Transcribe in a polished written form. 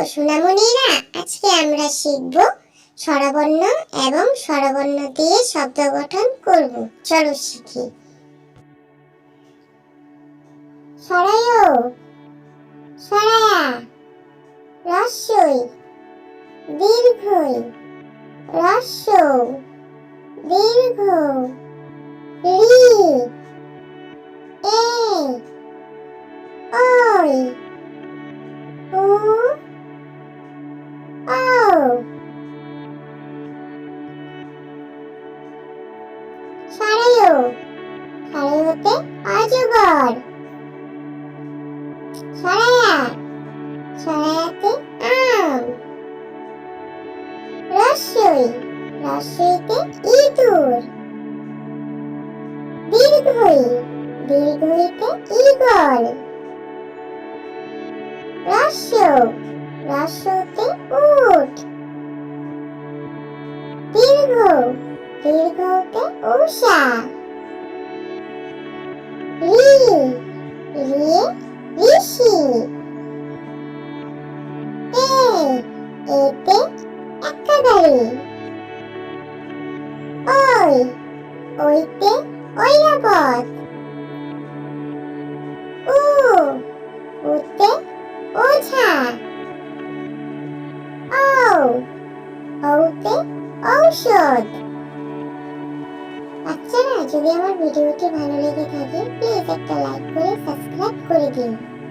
সোনামণিরা, আজকে আমরা শিখব স্বরবর্ণ এবং স্বরবর্ণ দিয়ে শব্দ গঠন করব। চলো শিখি। সরায়, সরায়া, রস্যই, দীর্ঘই, রস্য, দীর্ঘ, রি, এ, ওই, উ, ও। সরায়, সরাইতে অজগর। সরায়া, সরায়াতে আম। রস্যই, রস্যইতে ইঁদুর। দীর্ঘই, দীর্ঘইতে ঈগল। রস্য, রস্যতে উট। দীর্ঘ, দীর্ঘতে উষা। রি, রিয়ে ঋষি। এ, এতে একাধারে। ওই, ওইতে ঐরাবত। উ, উতে ওঝা। ঔ, ঔতে ঔষধ। বাচ্চারা, যদি আমার ভিডিওটি ভালো লেগে থাকে প্লিজ একটা লাইক করে সাবস্ক্রাইব করে দিন।